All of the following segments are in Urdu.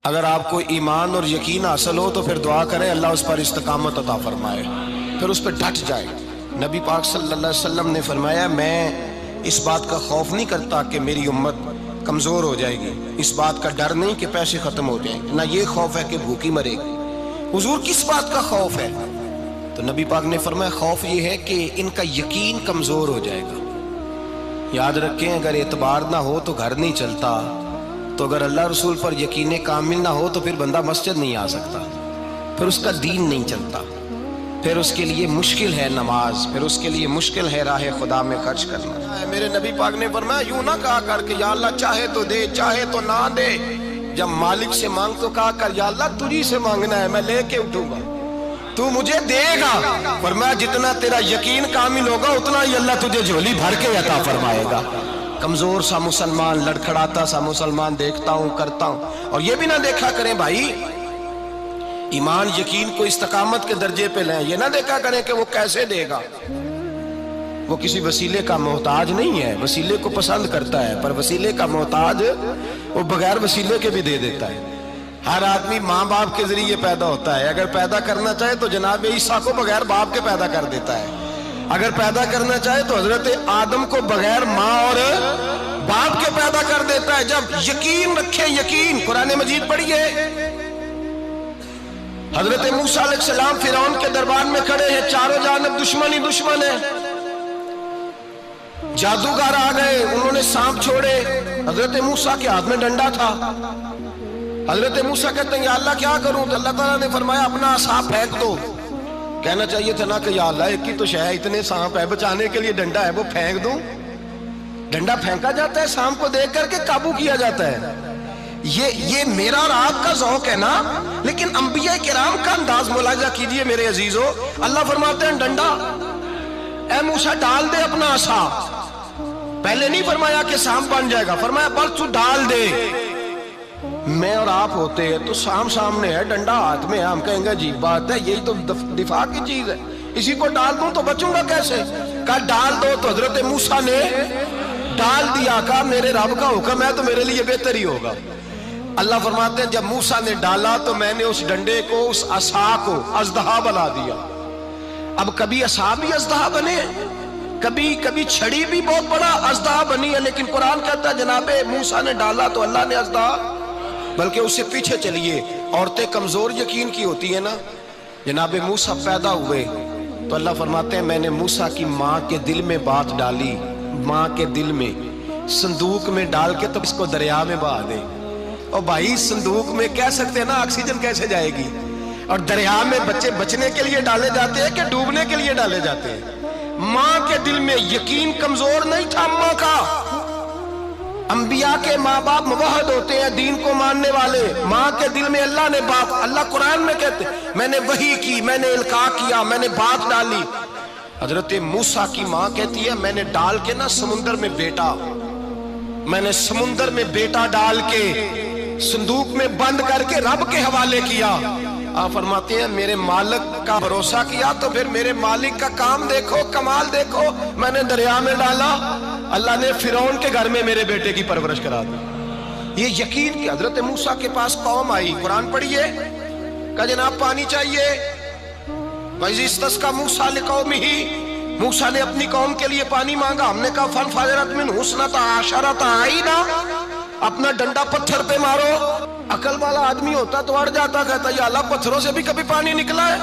اگر آپ کو ایمان اور یقین حاصل ہو تو پھر دعا کریں اللہ اس پر استقامت عطا فرمائے، پھر اس پہ ڈٹ جائے۔ نبی پاک صلی اللہ علیہ وسلم نے فرمایا میں اس بات کا خوف نہیں کرتا کہ میری امت کمزور ہو جائے گی، اس بات کا ڈر نہیں کہ پیسے ختم ہو جائیں، نہ یہ خوف ہے کہ بھوکی مرے گی۔ حضور کس بات کا خوف ہے؟ تو نبی پاک نے فرمایا خوف یہ ہے کہ ان کا یقین کمزور ہو جائے گا۔ یاد رکھیں اگر اعتبار نہ ہو تو گھر نہیں چلتا، تو اگر اللہ رسول پر یقین کامل نہ ہو تو پھر بندہ مسجد نہیں آ سکتا، پھر اس کا دین نہیں چلتا، پھر اس کے لیے مشکل ہے نماز، پھر اس کے لیے مشکل ہے راہ خدا میں خرچ کرنا۔ میرے نبی پاک نے فرمایا یوں نہ کہا کر کہ یا اللہ چاہے تو دے چاہے تو نہ دے، جب مالک سے مانگ تو کہا کر یا اللہ تجھی سے مانگنا ہے، میں لے کے اٹھوں گا، تو مجھے دے گا۔ فرمایا جتنا تیرا یقین کامل ہوگا اتنا ہی اللہ تجھے جھولی بھر کے عطا فرمائے گا۔ کمزور سا مسلمان، لڑکھڑاتا سا مسلمان دیکھتا ہوں کرتا ہوں، اور یہ بھی نہ دیکھا کریں بھائی ایمان یقین کو استقامت کے درجے پہ لیں، یہ نہ دیکھا کریں کہ وہ کیسے دے گا، وہ کسی وسیلے کا محتاج نہیں ہے، وسیلے کو پسند کرتا ہے، پر وسیلے کا محتاج وہ بغیر وسیلے کے بھی دے دیتا ہے۔ ہر آدمی ماں باپ کے ذریعے پیدا ہوتا ہے، اگر پیدا کرنا چاہے تو جناب عیسیٰ کو بغیر باپ کے پیدا کر دیتا ہے، اگر پیدا کرنا چاہے تو حضرت آدم کو بغیر ماں اور باپ کے پیدا کر دیتا ہے۔ جب یقین رکھیں، یقین قرآن مجید پڑھیے، حضرت موسیٰ علیہ السلام فرعون کے دربار میں کھڑے ہیں، چاروں جانب دشمن ہی دشمن ہے، جادوگر آ گئے، انہوں نے سانپ چھوڑے، حضرت موسیٰ کے ہاتھ میں ڈنڈا تھا۔ حضرت موسیٰ کہتے ہیں یا اللہ کیا کروں؟ تو اللہ تعالیٰ نے فرمایا اپنا عصا پھینک دو۔ کہنا چاہیے تھا نا کہ یا اللہ ایک ہی تو شے ہے، اتنے سانپ ہے، بچانے کے لیے ڈنڈا ہے وہ پھینک دوں؟ ڈنڈا پھینکا جاتا ہے، سانپ کو دیکھ کر کے قابو کیا جاتا ہے۔ یہ میرا اور آپ کا ذوق ہے نا، لیکن انبیاء کرام کا انداز ملاحظہ کیجئے میرے عزیزو۔ اللہ فرماتے ہیں ڈنڈا، اے موسیٰ ڈال دے اپنا عصا۔ پہلے نہیں فرمایا کہ سانپ بن جائے گا، فرمایا بس تو ڈال دے۔ میں اور آپ ہوتے ہیں تو سام سامنے ہے، ڈنڈا ہاتھ میں ہے، ہم کہیں گے عجیب بات ہے، یہی تو دفاع کی چیز ہے، اسی کو ڈال دوں تو بچوں گا کیسے؟ کہا ڈال دو، تو حضرت موسیٰ نے ڈال دیا، کہا میرے رب کا حکم ہے تو میرے لیے بہتر ہی ہوگا۔ اللہ فرماتے ہیں جب موسیٰ نے ڈالا تو میں نے اس ڈنڈے کو، اس عصا کو اژدہا بنا دیا۔ اب کبھی عصا بھی اژدہا بنے، کبھی چھڑی بھی بہت بڑا اژدہا بنی ہے، لیکن قرآن کہتا ہے جناب موسیٰ نے ڈالا تو اللہ نے اژدہا، بلکہ اس سے پیچھے چلیے، عورتیں کمزور یقین کی ہوتی ہیں نا۔ جناب موسیٰ پیدا ہوئے تو اللہ فرماتے ہیں میں نے موسیٰ کی ماں کے دل میں بات ڈالی، ماں کے دل میں، صندوق میں ڈال کے تو اس کو دریا میں بہا دے۔ اور بھائی صندوق میں کہہ سکتے ہیں نا آکسیجن کیسے جائے گی، اور دریا میں بچے بچنے کے لیے ڈالے جاتے ہیں کہ ڈوبنے کے لیے ڈالے جاتے ہیں؟ ماں کے دل میں یقین کمزور نہیں تھا ماں کا۔ انبیاء کے ماں باپ موحد ہوتے ہیں، دین کو ماننے والے، ماں کے دل میں اللہ نے بات، اللہ قرآن میں کہتے میں نے وحی کی، میں نے القاء کیا، میں نے بات ڈالی۔ حضرت موسیٰ کی ماں کہتی ہے میں نے ڈال کے نا سمندر میں بیٹا، میں نے سمندر میں بیٹا ڈال کے صندوق میں بند کر کے رب کے حوالے کیا۔ آپ فرماتے ہیں میرے مالک کا بھروسہ کیا تو پھر میرے مالک کا کام دیکھو، کمال دیکھو، میں نے دریا میں ڈالا، اللہ نے فرعون کے گھر میں میرے بیٹے کی پرورش کرا دی۔ یہ یقین کہ حضرت موسیٰ کے پاس قوم آئی، قرآن پڑھیے، کہ جناب پانی چاہیے، وَإِذِ اسْتَسْقَىٰ مُوسَىٰ لِقَوْمِهِ، موسیٰ نے اپنی قوم کے لیے پانی مانگا، ہم نے کہا فَانْفَجَرَتْ مِنْهُ اثْنَتَا عَشَرَةَ عَيْنًا، اپنا ڈنڈا پتھر پہ مارو۔ عقل والا آدمی ہوتا تو اڑ جاتا، کہتا یا اللہ پتھروں سے بھی کبھی پانی نکلا ہے؟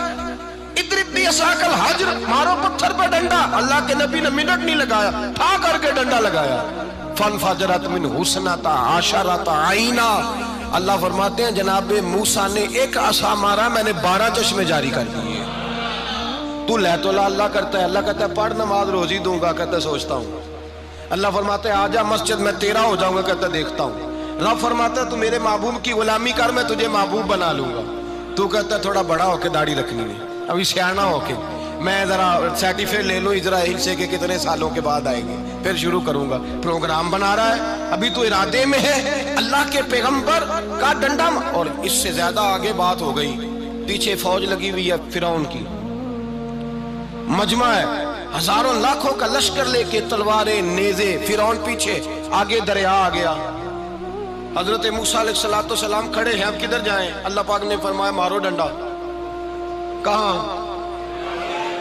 اضرب بعصاک الحجر، مارو پتھر پہ ڈنڈا۔ اللہ کے نبی نے منٹ نہیں لگایا، ٹھا کر کے ڈنڈا لگایا، فَانْفَجَرَتْ مِنْهُ اثْنَتَا عَشَرَةَ عَيْنًا۔ اللہ فرماتے ہیں جناب موسیٰ نے ایک عصا مارا، میں نے 12 چشمے جاری کر دیے۔ تو لے تو اللہ کرتا ہے، اللہ کہتا ہے پڑھ نماز روزی دوں گا، کہتا ہے سوچتا ہوں۔ اللہ فرماتا ہے آجا مسجد میں تیرا ہو جاؤں گا، کہتا ہے دیکھتا ہوں۔ رب فرماتا ہے تو میرے محبوب کی غلامی کر، میں تجھے محبوب بنا لوں گا۔ تو کہتا ہے تھوڑا بڑا ہو کے داڑھی رکھنی ہے، ابھی سیاںہ ہو کے میں ذرا سرٹیفکیٹ لے لوں اسرائیل سے کہ کتنے سالوں کے بعد آئیں گے، پھر شروع کروں گا۔ پروگرام بنا رہا ہے، ابھی تو ارادے میں ہے۔ اللہ کے پیغمبر کا ڈنڈا، اور اس سے زیادہ آگے بات ہو گئی، پیچھے فوج لگی ہوئی ہے فرعون کی، مجمع ہے، ہزاروں لاکھوں کا لشکر لے کے، تلواریں نیزے، فرعون پیچھے، آگے دریا آ گیا۔ حضرت موسیٰ علیہ السلام کھڑے ہیں، اب کدھر جائیں؟ اللہ پاک نے فرمایا مارو ڈنڈا۔ کہاں؟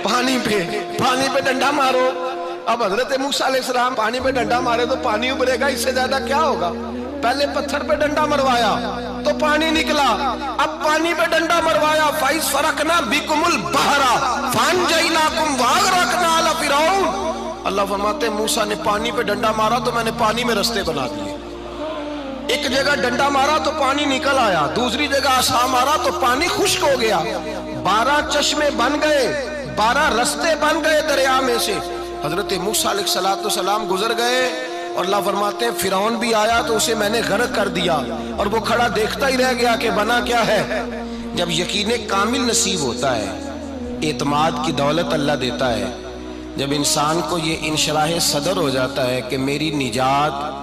پانی پہ ڈنڈا مارو۔ اب حضرت موسیٰ علیہ السلام پانی پہ ڈنڈا مارے تو پانی ابھرے گا، اس سے زیادہ کیا ہوگا؟ پہلے پتھر پہ ڈنڈا مروایا تو پانی نکلا، اب پانی پہ ڈنڈا مروایا فَإِذْ فَرَقْنَا بِكُمُ الْبَحْرَ فَأَنْجَيْنَاكُمْ وَأَغْرَقْنَا آلَ فِرْعَوْنَ۔ اللہ فرماتے ہیں موسیٰ نے پانی پہ ڈنڈا مارا تو میں نے پانی میں رستے بنا دیے۔ ایک جگہ ڈنڈا مارا تو پانی نکل آیا، دوسری جگہ عصا مارا تو پانی خشک ہو گیا، 12 چشمے بن گئے، 12 رستے بن گئے دریا میں سے۔ حضرت موسیٰ علیہ السلام گزر گئے اور اللہ فرماتے ہیں فرعون بھی آیا تو اسے میں نے غرق کر دیا، اور وہ کھڑا دیکھتا ہی رہ گیا کہ بنا کیا ہے۔ جب یقین کامل نصیب ہوتا ہے، اعتماد کی دولت اللہ دیتا ہے، جب انسان کو یہ انشراح صدر ہو جاتا ہے کہ میری نجات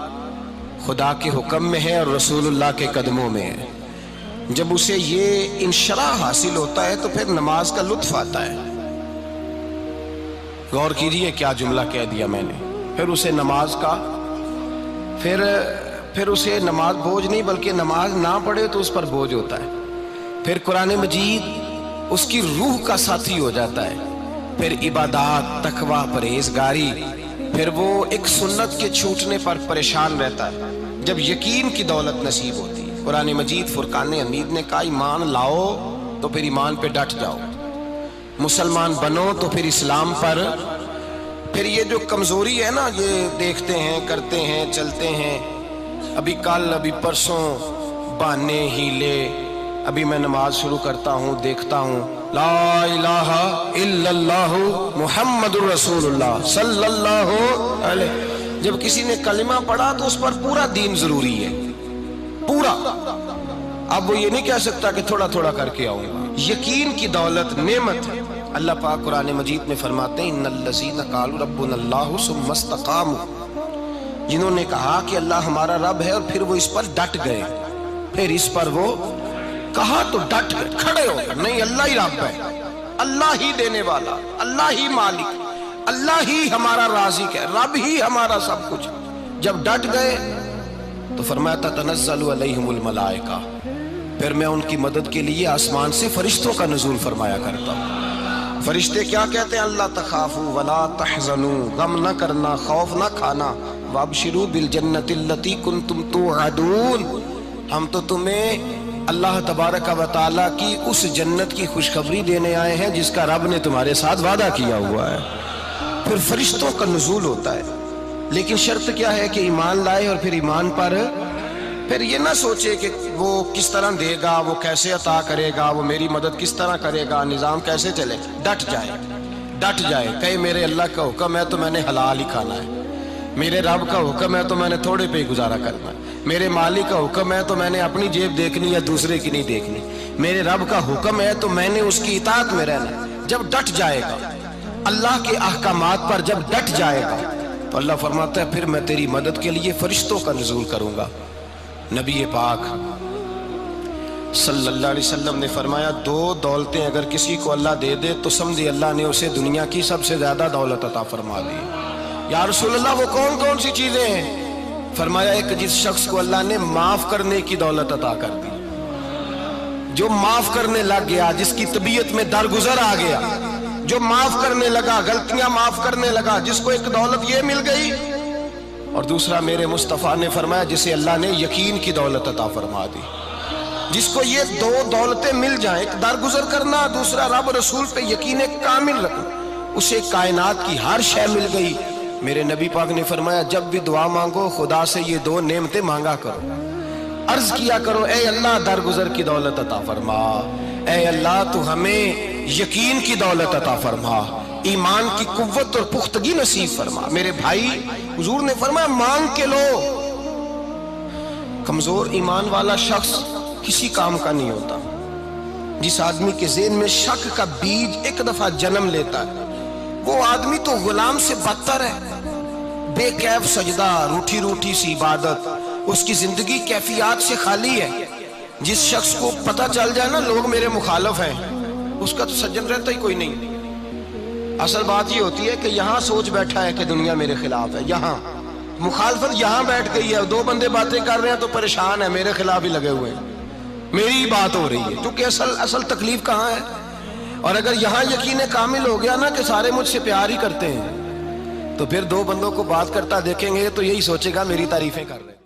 خدا کے حکم میں ہے اور رسول اللہ کے قدموں میں ہے، جب اسے یہ انشراح حاصل ہوتا ہے تو پھر نماز کا لطف آتا ہے۔ غور کیجئے کیا جملہ کہہ دیا میں نے، پھر اسے نماز کا پھر اسے نماز بوجھ نہیں بلکہ نماز نہ پڑھے تو اس پر بوجھ ہوتا ہے، پھر قرآن مجید اس کی روح کا ساتھی ہو جاتا ہے، پھر عبادات، تقوی، پرہیزگاری، پھر وہ ایک سنت کے چھوٹنے پر پریشان رہتا ہے جب یقین کی دولت نصیب ہوتی ہے۔ قرآن مجید فرقان حمید نے کہا ایمان لاؤ تو پھر ایمان پہ ڈٹ جاؤ، مسلمان بنو تو پھر اسلام پر۔ پھر یہ جو کمزوری ہے نا، یہ دیکھتے ہیں، کرتے ہیں، چلتے ہیں، ابھی کل ابھی پرسوں بہانے ہیلے، ابھی میں نماز شروع کرتا ہوں دیکھتا ہوں لا الہ الا اللہ محمد الرسول اللہ صلی اللہ علیہ، جب کسی نے کلمہ پڑھا تو اس پر پورا دین ضروری ہے، پورا۔ اب وہ یہ نہیں کہہ سکتا کہ تھوڑا تھوڑا کر کے آؤں گا۔ یقین کی دولت نعمت ہے۔ اللہ پاک قرآن مجید میں فرماتے ہیں ان الذین قالوا ربنا اللہ ثم استقاموا، جنہوں نے کہا کہ اللہ ہمارا رب ہے اور پھر وہ اس پر ڈٹ گئے، پھر اس پر وہ کہا تو ڈٹ گئے، کھڑے ہو گئے، نہیں اللہ ہی رب ہے، اللہ ہی دینے والا، اللہ ہی مالک، اللہ ہی ہمارا رازق ہے، رب ہی ہمارا سب کچھ۔ جب ڈٹ گئے تو فرمایا تتنزل علیہم الملائکہ، پھر میں ان کی مدد کے لیے آسمان سے فرشتوں کا نزول فرمایا کرتا ہوں۔ فرشتے کیا کہتے ہیں؟ اللہ تخافوا ولا تحزنوا، غم نہ کرنا، خوف نہ کھانا، وابشروا بالجنۃ التی کنتم توعدون، ہم تو تمہیں اللہ تبارک و تعالیٰ کی اس جنت کی خوشخبری دینے آئے ہیں جس کا رب نے تمہارے ساتھ وعدہ کیا ہوا ہے۔ پھر فرشتوں کا نزول ہوتا ہے، لیکن شرط کیا ہے کہ ایمان لائے، اور پھر ایمان پر پھر یہ نہ سوچے کہ وہ کس طرح دے گا، وہ کیسے عطا کرے گا، وہ میری مدد کس طرح کرے گا، نظام کیسے چلے، ڈٹ جائے، کہے میرے اللہ کا حکم ہے تو میں نے حلال ہی کھانا ہے، میرے رب کا حکم ہے تو میں نے تھوڑے پہ ہی گزارا کرنا ہے، میرے مالک کا حکم ہے تو میں نے اپنی جیب دیکھنی یا دوسرے کی نہیں دیکھنی، میرے رب کا حکم ہے تو میں نے اس کی اطاعت میں رہنا۔ جب ڈٹ جائے گا اللہ کے احکامات پر، جب ڈٹ جائے گا تو اللہ فرماتا ہے پھر میں تیری مدد کے لیے فرشتوں کا نزول کروں گا۔ نبی پاک صلی اللہ علیہ وسلم نے فرمایا 2 دولتیں اگر کسی کو اللہ دے دے تو سمجھے اللہ نے اسے دنیا کی سب سے زیادہ دولت عطا فرما دی۔ یا رسول اللہ وہ کون کون سی چیزیں ہیں؟ فرمایا ایک جس شخص کو اللہ نے معاف کرنے کی دولت عطا کر دی، جو معاف کرنے لگ گیا، جس کی طبیعت میں درگزر آ گیا، جو معاف کرنے لگا، غلطیاں معاف کرنے لگا، جس کو ایک دولت یہ مل گئی۔ اور دوسرا میرے مصطفیٰ نے فرمایا جسے اللہ نے یقین کی دولت عطا فرما دی، جس کو یہ 2 دولتیں مل جائیں، ایک درگزر کرنا، دوسرا رب رسول پہ یقین کامل رکھنا، اسے کائنات کی ہر شے مل گئی۔ میرے نبی پاک نے فرمایا جب بھی دعا مانگو خدا سے یہ 2 نعمتیں مانگا کرو، عرض کیا کرو اے اللہ درگزر کی دولت عطا فرما، اے اللہ تو ہمیں یقین کی دولت عطا فرما، ایمان کی قوت اور پختگی نصیب فرما۔ میرے بھائی حضور نے فرمایا مانگ کے لو۔ کمزور ایمان والا شخص کسی کام کا نہیں ہوتا۔ جس آدمی کے ذہن میں شک کا بیج ایک دفعہ جنم لیتا ہے وہ آدمی تو غلام سے بدتر ہے، بے کیف سجدہ، روٹھی روٹھی سی عبادت، اس کی زندگی کیفیات سے خالی ہے۔ جس شخص کو پتہ چل جائے نا لوگ میرے مخالف ہیں، اس کا تو سجن رہتا ہی کوئی نہیں۔ اصل بات یہ ہوتی ہے کہ یہاں سوچ بیٹھا ہے کہ دنیا میرے خلاف ہے، یہاں مخالفت یہاں بیٹھ گئی ہے، دو بندے باتیں کر رہے ہیں تو پریشان ہے، میرے خلاف ہی لگے ہوئے ہیں، میری ہی بات ہو رہی ہے، کیونکہ اصل تکلیف کہاں ہے؟ اور اگر یہاں یقین کامل ہو گیا نا کہ سارے مجھ سے پیار ہی کرتے ہیں، تو پھر دو بندوں کو بات کرتا دیکھیں گے تو یہی سوچے گا میری تعریفیں کر رہے ہیں۔